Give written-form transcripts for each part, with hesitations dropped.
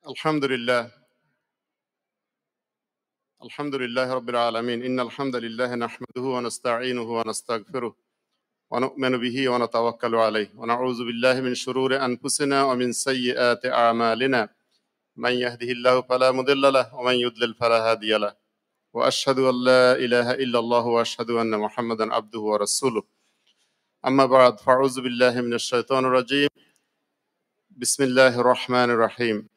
Alhamdulillah. Alhamdulillah Rabbil Alameen. Innal hamdalillah nahmaduhu wa nasta'inuhu wa nastaghfiruh wa nu'minu bihi wa natawakkalu alayh wa na'udzu billahi min shururi anfusina wa min sayyiati a'malina. Man yahdihillahu fala mudilla lahu wa man yudlil fala hadiya lahu. Wa ashhadu an la ilaha illallah wa ashhadu anna Muhammadan abduhu wa rasuluh. Amma ba'd, fa'udzu billahi minash shaitanir rajim. Bismillahir rahmanir rahim.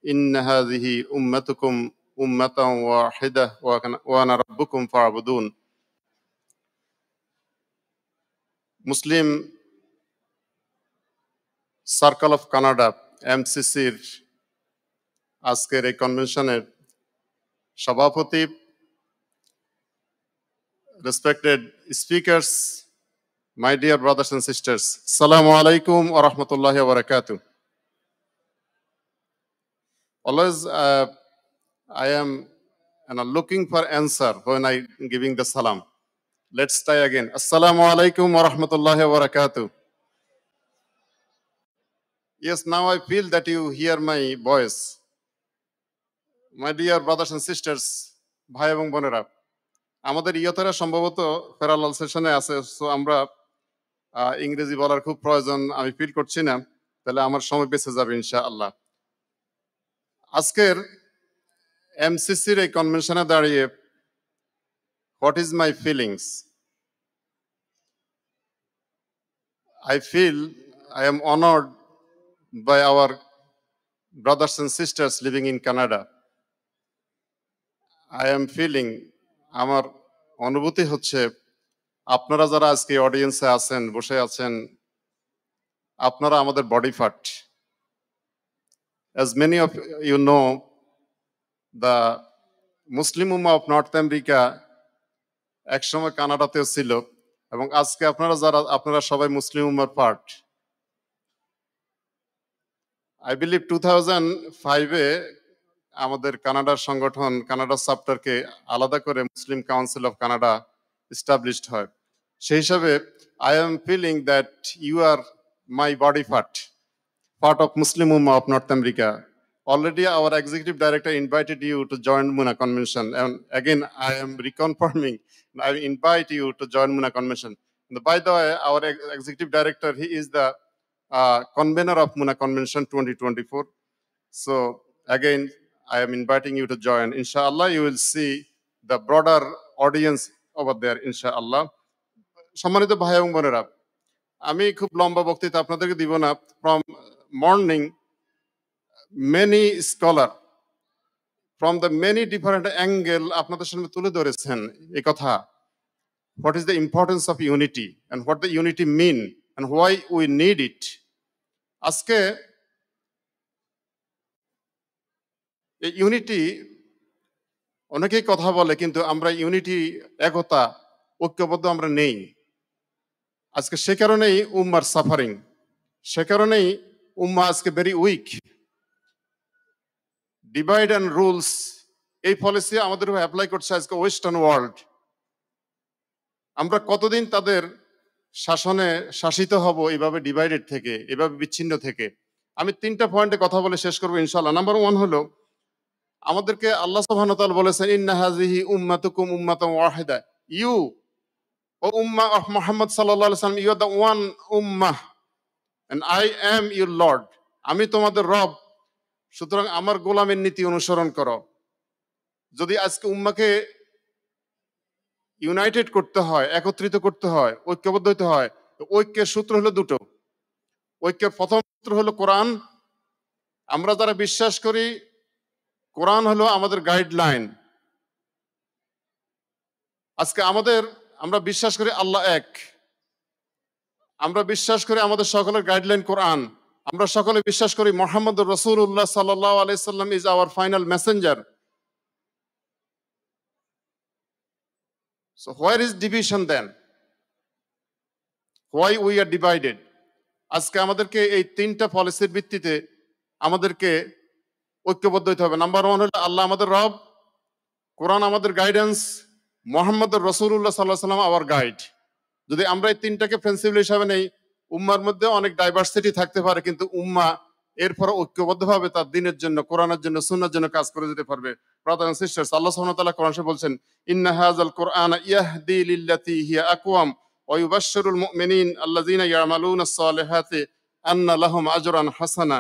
Inna hadhihi ummatukum ummatan wahidah wa ana rabbukum fa'budun. Muslim circle of Canada এমসিসির আজকের এই কনভেনশনের সভাপতি, respected speakers, my dear brothers and sisters, আসসালামু আলাইকুম ওয়া রাহমাতুল্লাহি ওয়া বারাকাতুহু. Always I am looking for answer when I giving the salam. Let's try again. Assalamu alaikum wa rahmatullahi wa barakatuh. Yes, now I feel that you hear my voice. My dear brothers and sisters, ভাই এবং বোনেরা, আমাদের ইয়তরা সম্ভবত parallel সেশনে আছে, so আমরা ইংরেজি বলার খুব প্রয়োজন আমি ফিল করছি না, তাহলে আমার সময় বেঁচে যাবে ইনশাআল্লাহ. আজকের এমসিসির এই কনভেনশনে দাঁড়িয়ে what is my feelings? I feel I am honored by our brothers and sisters living in Canada. I am feeling, আমার অনুভূতি হচ্ছে, আপনারা যারা আজকে অডিয়েন্সে আছেন, বসে আছেন, আপনারা আমাদের body part. As many of you know, the Muslim Ummah of North America একসময় কানাডাতেও ছিল, এবং আজকে আপনারা সবাই মুসলিম উম্মার পার্ট. আই বিলিভ 2005-এ আমাদের কানাডার সংগঠন কানাডা চ্যাপ্টারকে আলাদা করে Muslim council of Canada established হয়. সেই হিসাবে I am feeling that you are my body part of Muslim Ummah of North America. Already our executive director invited you to join Muna Convention, and again I am reconfirming, I invite you to join Muna Convention. And by the way, our executive director, he is the convener of Muna Convention 2024. So again, I am inviting you to join. Inshallah, you will see the broader audience over there, inshallah. সম্মানিত ভাই এবং বোনেরা, আমি খুব লম্বা বক্তৃতা আপনাদেরকে দিব না. From morning, many scholar from the many different angle আপনাদের সামনে তুলে ধরেছেন এই কথা. What is the importance of unity and what the unity mean and why we need it. আজকে এই ইউনিটি অনেকেই কথা বলে, কিন্তু আমরা ইউনিটি, একতা, ঐক্যবদ্ধ আমরা নেই. আজকে সে কারণেই উম্মার সাফারিং, সে কারণেই উম্মা আজকে very weak. Divide and rules, এই পলিসি আমাদের অ্যাপ্লাই করছে আজকে ওয়েস্টার্ন ওয়ার্ল্ড. আমরা কতদিন তাদের শাসনে শাসিত হব এইভাবে ডিভাইডেড থেকে, এভাবে বিচ্ছিন্ন থেকে? আমি 3টা পয়েন্টে কথা বলে শেষ করবো ইনশাআল্লাহ. নাম্বার 1 হলো, আমাদেরকে আল্লাহ সুবহানাহু ওয়া তাআলা বলেছেন, ইন্না হাযিহি উম্মাতুকুম উম্মাতান ওয়াহিদা. ইউ ও উম্মাহ অফ মুহাম্মদ সাল্লাল্লাহু আলাইহি ওয়াসাল্লাম, ইউ আর দ্য ওয়ান উম্মাহ and I am your Lord. আমি তোমাদের রব, সুতরাং আমার গোলামের নীতি অনুসরণ করো. যদি আজকে উম্মাকে ইউনাইটেড করতে হয়, একত্রিত করতে হয়, ঐক্যবদ্ধ হতে হয়, তো ঐক্যের সূত্র হলো দুটো. ঐক্যের প্রথম সূত্র হলো কোরআন. আমরা যারা বিশ্বাস করি কোরআন হলো আমাদের গাইডলাইন. আজকে আমরা বিশ্বাস করি আল্লাহ এক, আমরা বিশ্বাস করি আমাদের সকলের গাইডলাইন কোরআন, আমরা সকলে বিশ্বাস করি মুহাম্মদুর রাসূলুল্লাহ সাল্লাল্লাহু আলাইহি সাল্লাম is our final Messenger. So where is division then? Why we are divided? আজকে আমাদেরকে এই 3টা পলিসির ভিত্তিতে আমাদেরকে ঐক্যবদ্ধ হতে হবে. নাম্বার 1 হলো আল্লাহ আমাদের রব, কোরআন আমাদের গাইডেন্স, মুহাম্মদুর রাসূলুল্লাহ সাল্লাল্লাহু আলাইহি সাল্লাম আওয়ার গাইড. যদি আমরা এই 3টাকে প্রিন্সিপাল হিসাবে নেই, উম্মার মধ্যে অনেক ডাইভার্সিটি থাকতে পারে, কিন্তু উম্মা এরপর ঐক্যবদ্ধভাবে তার দিনের জন্য, কোরআনের জন্য, সুন্নাহর জন্য কাজ করে যেতে পারবে। ব্রাদার্স এন্ড সিস্টার্স, আল্লাহ সুবহানাহু ওয়া তাআলা কোরআন শরীফে বলছেন, ইন্না হাযাল কুরআনা ইয়াহদি লিল্লাতী হিয়া আকওয়াম ওয়া ইউবাশশিরুল মুমিনিন আল্লাযীনা ইয়ামালুনাস সালিহাতি আন্না লাহুম আজরান হাসানা।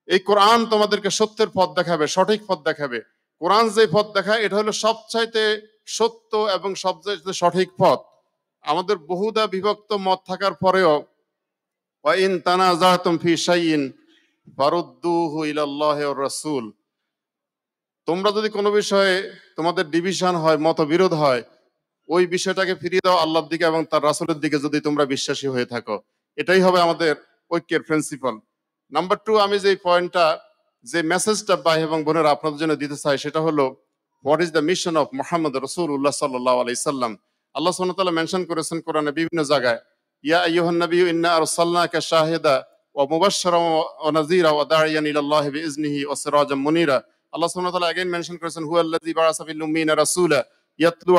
এই কোরআন তোমাদেরকে সত্যের পথ দেখাবে, সঠিক পথ দেখাবে। কোরআন যে পথ দেখায় এটা হলো সবচাইতে সত্য এবং সবচাইতে সঠিক পথ। আমাদের বহুদা বিভক্ত মত থাকার পরেও ওয়া ইন তানাযাতুম ফি শাইইন ফারুদ্দুহু ইলাল্লাহি ওয়ার রাসূল, তোমরা যদি কোনো বিষয়ে তোমাদের ডিভিশন হয়, মতবিরোধ হয়, ওই বিষয়টাকে ফিরিয়ে দাও আল্লাহর দিকে এবং তার রাসূলের দিকে, যদি তোমরা বিশ্বাসী হয়ে থাকো। এটাই হবে আমাদের ঐক্যের প্রিন্সিপাল। নাম্বার 2, আমি যে পয়েন্টটা, যে মেসেজটা ভাই এবং বোনেরা আপনাদের জন্য দিতে চাই, সেটা হলো what is the mission of Muhammad রাসূলুল্লাহ সাল্লাল্লাহু আলাইহি সাল্লাম। আল্লাহ সুবহানাহু ওয়া তাআলা মেনশন করেছেন কোরআনে বিভিন্ন জায়গায়, ইয়া আইয়ুহান নাবিয়্যু ইন্না আরসালনাকা শাহিদা ওয়া মুবাশশিরান ওয়া নাযীরা ওয়া দা'iয়ান ইলাল্লাহি বিইজনিহি ওয়া সিরাজাম মুনীরা। আল্লাহ সুবহানাহু ওয়া তাআলা again মেনশন করেছেন, হুয়াল্লাযী বা'আসা ফিল উম্মিয়িনা রাসূলা ইয়াতলু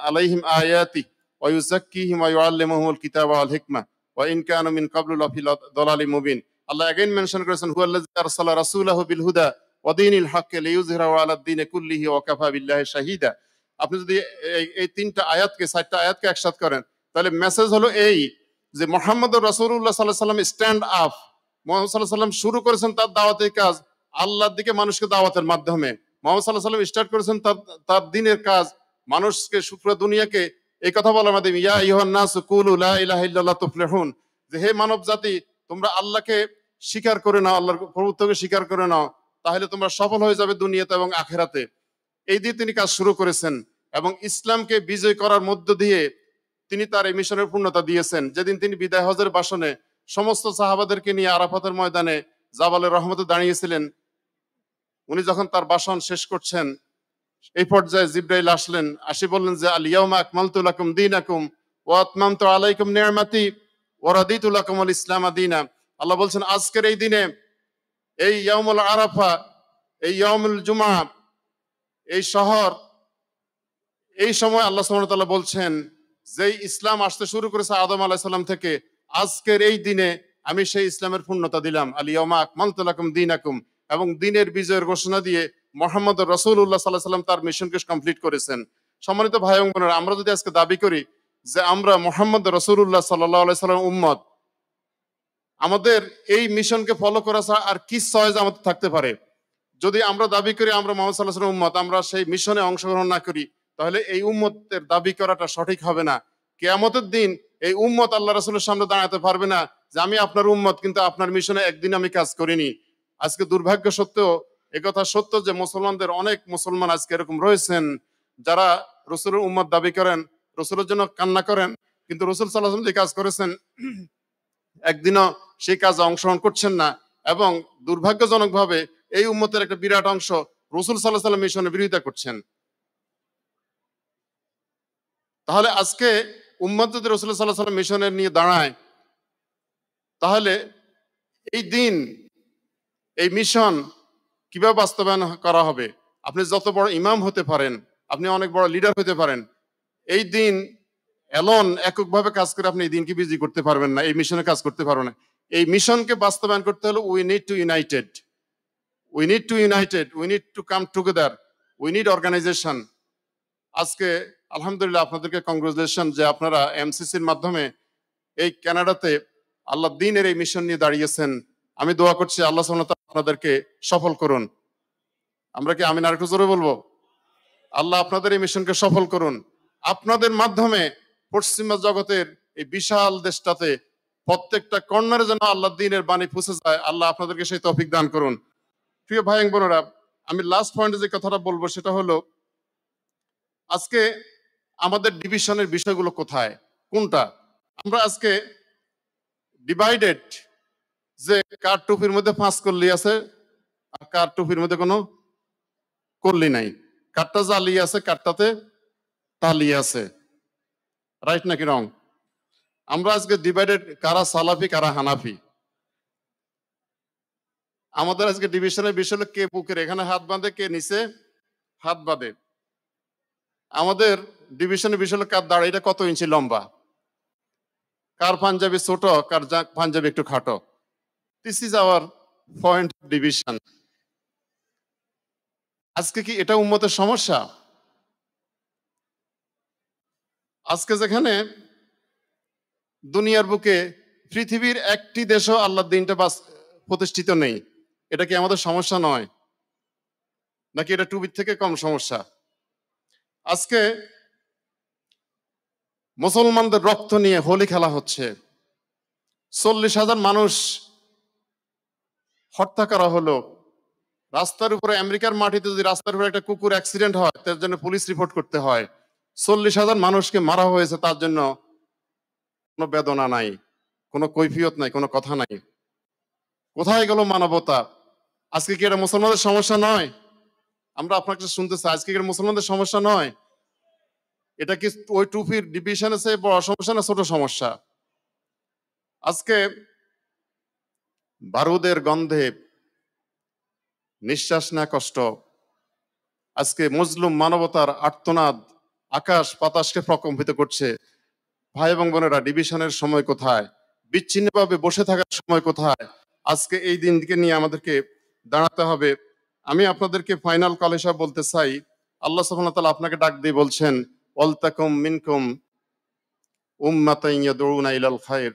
আলাইহিম আয়াতিহি ওয়া ইউযাক্কিহিম ওয়া ইউআল্লিমুহুমুল কিতাবা ওয়াল হিকমা ওয়া ইন কানু মিন ক্বাবলু লাফি দালালিম মুবিন। আল্লাহ again মেনশন করেছেন, হুয়াল্লাযী আরসালা রাসূলাহু বিল হুদা ওয়া দীনিল হাক্কি লিইয়ুযহিরাহু আলাদ দীনি কুল্লিহি ওয়া কাফা বিল্লাহি শাহীদা। আপনি যদি এই তিনটা আয়াতকে, চারটা আয়াতকে একসাথ করেন, তাহলে মেসেজ হলো এই যে মুহাম্মদুর রাসূলুল্লাহ সাল্লাল্লাহু আলাইহি ওয়াসাল্লাম স্ট্যান্ড আপ। মুহাম্মদ সাল্লাল্লাহু আলাইহি ওয়াসাল্লাম শুরু করেছেন তার দাওয়াতের কাজ আল্লাহর দিকে মানুষকে দাওয়াতের মাধ্যমে। মুহাম্মদ সাল্লাল্লাহু আলাইহি ওয়াসাল্লাম স্টার্ট করেছেন তার দিনের কাজ মানুষকে, পুরো দুনিয়াকে এই কথা বলার মাধ্যমে, ইয়া আইয়ুহান নাসু কুলু লা ইলাহা ইল্লাল্লাহ তুফলিহুন, যে হে মানব জাতি, তোমরা আল্লাহকে স্বীকার করে নাও, আল্লাহর প্রভুত্বকে স্বীকার করে নাও, তাহলে তোমরা সফল হয়ে যাবে দুনিয়াতে এবং আখিরাতে। এই দিয়ে তিনি কাজ শুরু করেছেন এবং ইসলামকে বিজয় করার মধ্য দিয়ে তিনি তার এই মিশনের পূর্ণতা দিয়েছেন। যেদিন তিনি বিদায় হজের ভাষণে সমস্ত সাহাবাদেরকে নিয়ে আরাফাতের ময়দানে জাবালের রহমতে দাঁড়িয়েছিলেন, উনি যখন তার ভাষণ শেষ করছেন, এই পর্যায়ে জিবরাইল আসলেন, আসি বললেন যে আল ইয়াউমা আকমালতু লাকুম দীনাকুম ওয়া আতমামতু আলাইকুম নি'মাতি ওয়া রাদিতু লাকুমুল ইসলাম দীনা। আল্লাহ বলছেন, আজকের এই দিনে, এই ইয়াউমুল আরাফা, এই ইয়াউমুল জুমআ, এই শহর, এই সময় আল্লাহ সুবহানাহু ওয়া তাআলা বলছেন, যেই ইসলাম আসতে শুরু করেছে আদম আলাইহিস সালাম থেকে, আজকের এই দিনে আমি সেই ইসলামের পূর্ণতা দিলাম, আল ইয়াউমা আকমালতু লাকুম দীনাকুম, এবং দিনের বিজয়ের ঘোষণা দিয়ে মুহাম্মদ রাসূলুল্লাহ সাল্লাল্লাহু আলাইহি ওয়াসাল্লাম তার মিশনকে কমপ্লিট করেছেন। সম্মানিত ভাই এবং বোনেরা, আমরা যদি আজকে দাবি করি যে আমরা মুহাম্মদ রাসূলুল্লাহ সাল্লাল্লাহু আলাইহি ওয়াসাল্লাম উম্মত, আমাদের এই মিশনকে ফলো করা ছাড়া আর কি চয়েস আমাদের থাকতে পারে? যদি আমরা দাবি করি আমরা মুহাম্মদ সাল্লাল্লাহু আলাইহি ওয়াসাল্লাম উম্মত, আমরা সেই মিশনে অংশগ্রহণ না করি, তাহলে এই উম্মতের দাবি করাটা সঠিক হবে না। কিয়ামতের দিন এই উম্মত আল্লাহ রাসূলের সামনে দাঁড়াতে পারবে না যে আমি আপনার উম্মত, কিন্তু আপনার মিশনে একদিন আমি কাজ করিনি। আজকে দুর্ভাগ্য সত্ত্বেও একথা সত্য যে মুসলমানদের অনেক মুসলমান আজকে এরকম রয়েছেন যারা রাসূলের উম্মত দাবি করেন, রাসূলের জন্য কান্না করেন, কিন্তু রাসূল সাল্লাল্লাহু আলাইহি ওয়াসাল্লাম যে কাজ করেছেন একদিনও সেই কাজে অংশগ্রহণ করছেন না, এবং দুর্ভাগ্যজনকভাবে এই উম্মতের একটা বিরাট অংশ রাসূল সাল্লাল্লাহু আলাইহি ওয়াসাল্লাম মিশনের বিরোধিতা করছেন। তাহলে আজকে উম্মত যদি রাসূল সাল্লাল্লাহু আলাইহি ওয়াসাল্লাম মিশনের নিয়ে দাঁড়ায়, তাহলে এই দিন, এই মিশন কিভাবে বাস্তবায়ন করা হবে? আপনি যত বড় ইমাম হতে পারেন, আপনি অনেক বড় লিডার হতে পারেন, এই দিন এলন এককভাবে কাজ করে আপনি এই দিনকে বিজয়ী করতে পারবেন না, এই মিশনে কাজ করতে পারবেন না। এই মিশনকে বাস্তবায়ন করতে হলে we need to united, we need to come together, we need organization. আজকে আলহামদুলিল্লাহ আপনাদেরকে কংগ্রেচুলেশন যে আপনারা এমসিসির মাধ্যমে এই কানাডাতে আল্লাহ দ্বীনের এই মিশন নিয়ে দাঁড়িয়েছেন। আমি দোয়া করছি আল্লাহ সুবহানাহু ওয়া তাআলা আপনাদেরকে সফল করুন। আমরা কি আমিন আরেকটু জোরে বলবো? আল্লাহ আপনাদের এই মিশনকে সফল করুন। আপনাদের মাধ্যমে পশ্চিমা জগতের এই বিশাল দেশটাতে প্রত্যেকটা কর্নারে যেন আল্লাহ দ্বীনের বাণী পৌঁছে যায়, আল্লাহ আপনাদেরকে সেই তৌফিক দান করুন। প্রিয় ভাই এবং বোনেরা, আমি লাস্ট পয়েন্টে যে কথাটা বলবো সেটা হলো, আজকে আমাদের ডিভিশনের বিষয়গুলো কোথায়, কোনটা? আমরা আজকে ডিভাইডেড, যে কার টুপির মধ্যে 5 কল্লি আছে আর কার টুপির মধ্যে কোনো কল্লি নাই, কারটা জালি আছে কারটাতে তালি আছে, রাইট নাকি রং? আমরা আজকে ডিভাইডেড, কারা সালাফি কারা হানাফি। আমাদের আজকে ডিভিশনের বিষয় হলো কে বুকের এখানে হাত বাঁধে, কে নিচে হাত বাঁধে। আমাদের ডিভিশনের বিষয় হলো কার দাড়িটা কত ইঞ্চি লম্বা, কার পাঞ্জাবি ছোট, কার পাঞ্জাবি একটু খাটো। This is our point of division. আজকে কি এটা উম্মতের সমস্যা? আজকে যেখানে দুনিয়ার বুকে পৃথিবীর একটি দেশও আল্লাহর দিনটা প্রতিষ্ঠিত নেই, এটা কি আমাদের সমস্যা নয়? নাকি এটা টুবির থেকে কম সমস্যা? আজকে মুসলমানদের রক্ত নিয়ে হোলি খেলা হচ্ছে, 40,000 মানুষ হত্যা করা হলো। রাস্তার উপরে, আমেরিকার মাটিতে যদি রাস্তার উপরে একটা কুকুর অ্যাক্সিডেন্ট হয়, তার জন্য পুলিশ রিপোর্ট করতে হয়। 40,000 মানুষকে মারা হয়েছে, তার জন্য কোনো বেদনা নাই, কোনো কৈফিয়ত নাই, কোনো কথা নাই। কোথায় গেল মানবতা? আজকে কি এটা মুসলমানদের সমস্যা নয়? আমরা আপনাকে শুনতে চাই, আজকে কি এটা মুসলমানদের সমস্যা নয়? এটা কি ওই টুপির ডিভিশন আছে বড় সমস্যা না ছোট সমস্যা? আজকে বারুদের গন্ধে নিঃশ্বাস না কষ্ট, আজকে মজলুম মানবতার আর্তনাদ আকাশ বাতাসকে প্রকম্পিত করছে। ভাই এবং বোনেরা, ডিভিশনের সময় কোথায়? বিচ্ছিন্নভাবে বসে থাকার সময় কোথায়? আজকে এই দিনকে নিয়ে আমাদেরকে দাঁড়াতে হবে। আমি আপনাদেরকে ফাইনাল কল হিসাব বলতে চাই, আল্লাহ সুবহানাহু ওয়া তাআলা আপনাকে ডাক দিয়ে বলছেন, ওয়ালতাকুম মিনকুম উম্মাতান ইয়াদউনা ইলাল খায়র।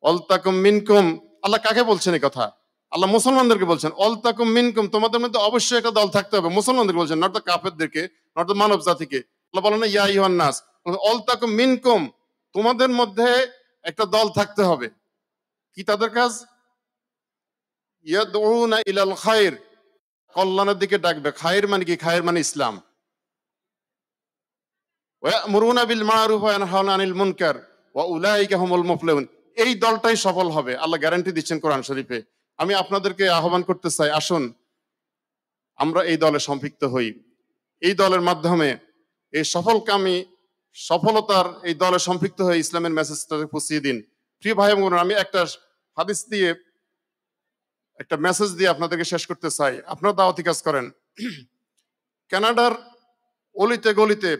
ওয়ালতাকুম মিনকুম, আল্লাহ কাকে বলছেন এই কথা? আল্লাহ মুসলমানদেরকে বলছেন, ওয়ালতাকুম মিনকুম, তোমাদের মধ্যে অবশ্যই একটা দল থাকতে হবে। মুসলমানদেরকে বলছেন, নট দ্য কাফেরদেরকে, নট দ্য মানব জাতিকে। আল্লাহ বলেন না ইয়া আইয়ুহান নাস, ওয়ালতাকুম মিনকুম, তোমাদের মধ্যে একটা দল থাকতে হবে। কি তাদের কাজ? ইয়াদউনা ইলাল খায়র, কল্যাণের দিকে ডাকবে। খায়ের মানে কি? খায়ের মানে ইসলাম। ওয়া ইয়ামুরুনা বিল মারুফ ওয়া ইয়ানহাউনা আনিল মুনকার ওয়া উলাইকা হুমুল মুফলিহুন। এই দলটাই সফল হবে, আল্লাহ গ্যারান্টি দিচ্ছেন কোরআন শরীফে। আমি আপনাদেরকে আহ্বান করতে চাই, আসুন আমরা এই দলে সম্পৃক্ত হই। এই দলের মাধ্যমে এই সফলকামী সফলতার এই দলে সম্পৃক্ত হয়ে ইসলামের মেসেজটাকে পৌঁছিয়ে দিন। প্রিয় ভাই এবং বোনেরা, আমি একটা হাদিস দিয়ে, একটা মেসেজ দিয়ে আপনাদেরকে শেষ করতে চাই। আপনারা দাওয়াতি কাজ করেন, কানাডার অলিতে গলিতে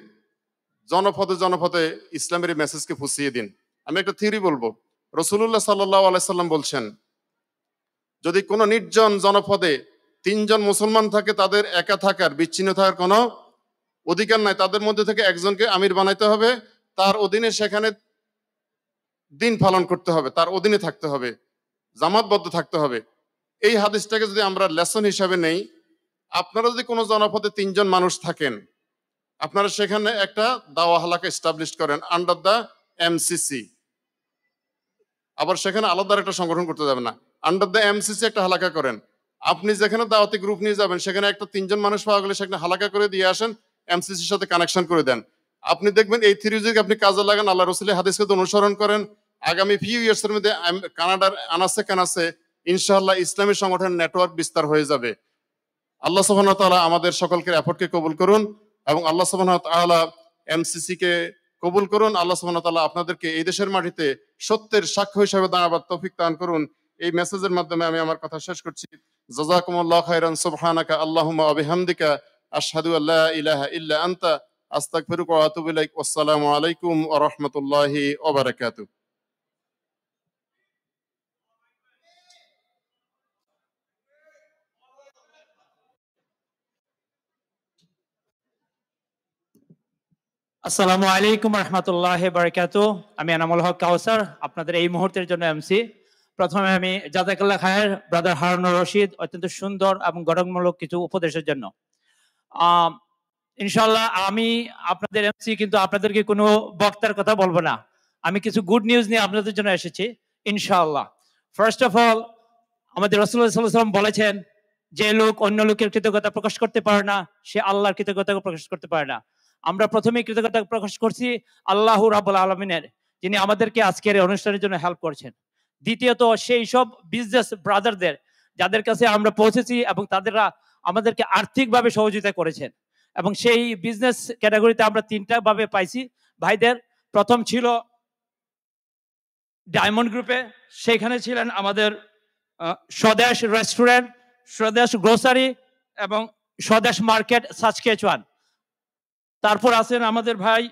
জনপদে জনপদে ইসলামের মেসেজকে পৌঁছিয়ে দিন। আমি একটা থিওরি বলবো। রাসূলুল্লাহ সাল্লাল্লাহু আলাইহি সাল্লাম বলছেন, যদি কোনো নির্জন জনপদে 3 জন মুসলমান থাকে, তাদের একা থাকার, বিচ্ছিন্ন থাকার কোনো অধিকার নাই। তাদের মধ্যে থেকে একজনকে আমির বানাইতে হবে, তার অধীনে সেখানে দিন পালন করতে হবে, তার অধীনে থাকতে হবে, জামাতবদ্ধ থাকতে হবে। এই হাদিসটাকে যদি আমরা লেসন হিসাবে নেই, আপনারা যদি কোনো জনপদে 3 জন মানুষ থাকেন, আপনারা সেখানে একটা দাওয়া হালাকা এস্টাবলিশ করেন আন্ডার দ্য এমসিসি। আবার সেখানে আলাদা একটা সংগঠন করতে যাবেন না, আন্ডার দ্য এমসিসি একটা হালাকা করেন। আপনি যেখানে দাওয়াতি গ্রুপ নিয়ে যাবেন, সেখানে একটা 3 জন মানুষ পাওয়া গেলে সেখানে হালাকা করে দিয়ে আসেন, এমসিসির সাথে কানেকশন করে দেন। আপনি দেখবেন এই থিওরি যদি আপনি কাজে লাগান, আল্লাহ রাসূলের হাদিসকে অনুসরণ করেন, আগামী ফিউ ইয়ার্স এর মধ্যে কানাডার আনাসে কানাসে ইনশাআল্লাহ ইসলামী সংগঠনের নেটওয়ার্ক বিস্তার হয়ে যাবে। আল্লাহ সুবহানাহু ওয়া তাআলা আমাদের সকলকে এফর্টকে কবুল করুন এবং আল্লাহ সুবহানাহু ওয়া তাআলা এমসিসি কে কবুল করুন। আল্লাহ সুবহানাহু ওয়া তাআলা আপনাদেরকে এই দেশের মাটিতে সত্যের সাক্ষ্য হিসেবে দাঁড়াবার তৌফিক দান করুন। এই মেসেজের মাধ্যমে আমি আমার কথা শেষ করছি। জাযাকুমুল্লাহু খাইরান, সুবহানাকা আল্লাহুম্মা ওয়া বিহামদিকা, আশহাদু আল্লা ইলাহা ইল্লা আনতা, আস্তাগফিরুকা ওয়া আতুবু ইলাইক। আসসালামু আলাইকুম ওয়া রাহমাতুল্লাহি ওয়া বারাকাতুহু। আসসালামু আলাইকুম রহমতুল্লাহ বারাকাত। আমি এনামুল হক কাউসার, আপনাদের এই মুহূর্তের জন্য এমসি। প্রথমে আমি জাযাকাল্লাহ খায়ের ব্রাদার হারুনুর রশিদ অত্যন্ত সুন্দর এবং গঠনমূলক কিছু উপদেশের জন্য। ইনশাল্লাহ আমি আপনাদের এমসি, কিন্তু আপনাদেরকে কোনো বক্তার কথা বলবো না। আমি কিছু গুড নিউজ নিয়ে আপনাদের জন্য এসেছি ইনশাআল্লাহ। ফার্স্ট অফ অল, আমাদের রাসূলুল্লাহ সাল্লাল্লাহু আলাইহি ওয়াসাল্লাম বলেছেন, যে লোক অন্য লোকের কৃতজ্ঞতা প্রকাশ করতে পারে না, সে আল্লাহর কৃতজ্ঞতা প্রকাশ করতে পারে না। আমরা প্রথমেই কৃতজ্ঞতা প্রকাশ করছি আল্লাহ রাব্বুল আলামিনের, যিনি আমাদেরকে আজকের এই অনুষ্ঠানের জন্য হেল্প করছেন। দ্বিতীয়ত, সেই সব বিজনেস ব্রাদারদের যাদের কাছে আমরা পৌঁছেছি এবং তাদেররা আমাদেরকে আর্থিকভাবে সহযোগিতা করেছেন। এবং সেই বিজনেস ক্যাটাগরিতে আমরা 3টা ভাবে পাইছি ভাইদের। প্রথম ছিল ডায়মন্ড গ্রুপে, সেখানে ছিলেন আমাদের স্বদেশ রেস্টুরেন্ট, স্বদেশ গ্রোসারি এবং স্বদেশ মার্কেট সাচকেচুয়ান। তারপর আছেন আমাদের ভাই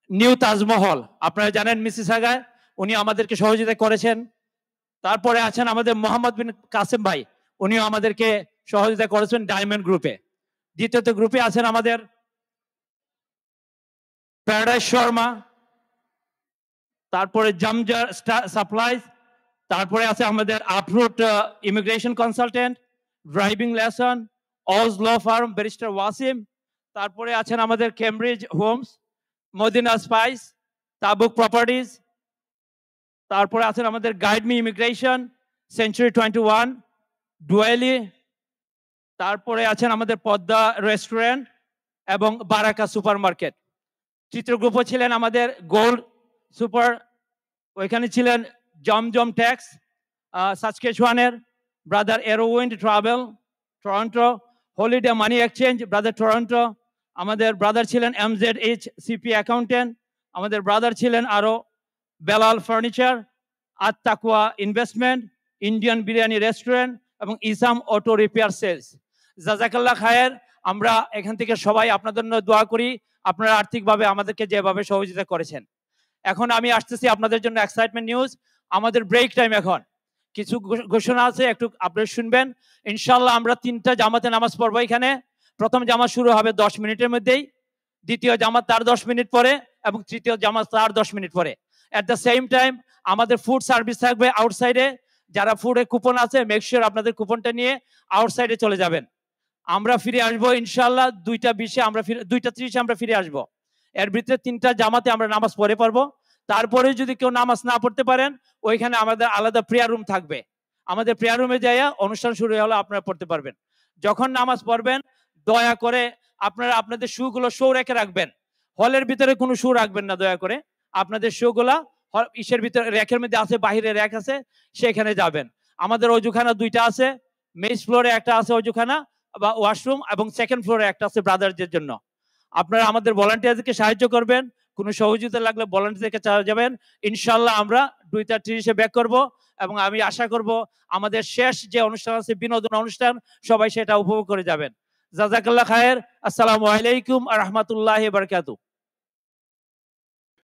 নিউ তাজমহল, আপনারা জানেন মিসিসাগায়, উনি আমাদেরকে সহযোগিতা করেছেন। তারপরে আছেন আমাদের মোহাম্মদ বিন কাসেম ভাই, উনিও আমাদেরকে সহযোগিতা করেছেন ডায়মন্ড গ্রুপে। দ্বিতীয়ত গ্রুপে আছেন আমাদের প্যারাডাইস শর্মা, তারপরে জামজার সাপ্লাইজ, তারপরে আছে আমাদের আপরুট ইমিগ্রেশন কনসালটেন্ট, ড্রাইভিং লেসন, অজ ল ফার্ম, ব্যারিস্টার ওয়াসিম, তারপরে আছেন আমাদের কেমব্রিজ হোমস, মদিনা স্পাইস, তাবুক প্রপার্টিজ, তারপরে আছেন আমাদের গাইড মি ইমিগ্রেশন, সেঞ্চুরি 21, ডুয়েলি, তারপরে আছেন আমাদের পদ্মা রেস্টুরেন্ট এবং বারাকা সুপার মার্কেট। তৃতীয় গ্রুপও ছিলেন আমাদের গোল্ড সুপার, ওইখানে ছিলেন জমজম ট্যাক্স, সাসকেচুয়ানের brother Aerowind travel Toronto, holiday money exchange brother Toronto, আমাদের ব্রাদার ছিলেন MZH CP অ্যাকাউন্টেন্ট, আমাদের ব্রাদার ছিলেন আরো বেলাল ফার্নিচার, আত্তাকুয়া ইনভেস্টমেন্ট, ইন্ডিয়ান বিরিয়ানি রেস্টুরেন্ট এবং ইসাম অটো রিপেয়ার সেলস। জাজাকাল্লাহ খায়ের। আমরা এখান থেকে সবাই আপনাদের জন্য দোয়া করি, আপনারা আর্থিকভাবে আমাদেরকে যেভাবে সহযোগিতা করেছেন। এখন আমি আসতেছি আপনাদের জন্য এক্সাইটমেন্ট নিউজ। আমাদের ব্রেক টাইম, এখন কিছু ঘোষণা আছে, একটু আপনারা শুনবেন। ইনশাল্লাহ আমরা 3টা জামাতে নামাজ পড়বো এখানে। প্রথম জামাত শুরু হবে 10 মিনিটের মধ্যেই, দ্বিতীয় জামাত তার 10 মিনিট পরে এবং তৃতীয় জামাত তার 10 মিনিট পরে। এট দ্য সেম টাইম আমাদের ফুড সার্ভিস থাকবে আউটসাইডে। যারা ফুডে কুপন আছে মেক শিওর আপনাদের কুপনটা নিয়ে আউটসাইডে চলে যাবেন। আমরা ফিরে আসবো ইনশাল্লাহ 2:20-এ, আমরা 2:30-এ আমরা ফিরে আসবো। এর ভিতরে 3টা জামাতে আমরা নামাজ পড়ে পারবো। তারপরে যদি কেউ নামাজ না পড়তে পারেন, ওইখানে আমাদের আলাদা প্রেয়ার রুম থাকবে। আমাদের প্রেয়ার রুমে যাইয়া অনুষ্ঠান শুরু হলে আপনারা পড়তে পারবেন। যখন নামাজ পড়বেন দয়া করে আপনারা আপনাদের শুগুলো শো রেখে রাখবেন। হলের ভিতরে কোনো শু রাখবেন না, দয়া করে আপনাদের শুগুলা ইসের ভিতরে র্যাকের মধ্যে আছে, বাহিরে র্যাক আছে, সেখানে যাবেন। আমাদের অজুখানা 2টা আছে, মেইস ফ্লোরে একটা আছে অজুখানা বা ওয়াশরুম, এবং সেকেন্ড ফ্লোরে একটা আছে ব্রাদারদের জন্য। আপনারা আমাদের ভলান্টিয়ারদেরকে সাহায্য করবেন, কোনো সহযোগিতা লাগলে ভলান্টিয়ারদেরকে চাওয়া যাবেন। ইনশাল্লাহ আমরা 2:30-এ ব্যাক করব এবং আমি আশা করব আমাদের শেষ যে অনুষ্ঠান আছে বিনোদন অনুষ্ঠান, সবাই সেটা উপভোগ করে যাবেন। জাজাকাল্লাহ খায়ের। আসসালামু আলাইকুম ওয়া রাহমাতুল্লাহি ওয়া বারাকাতুহু।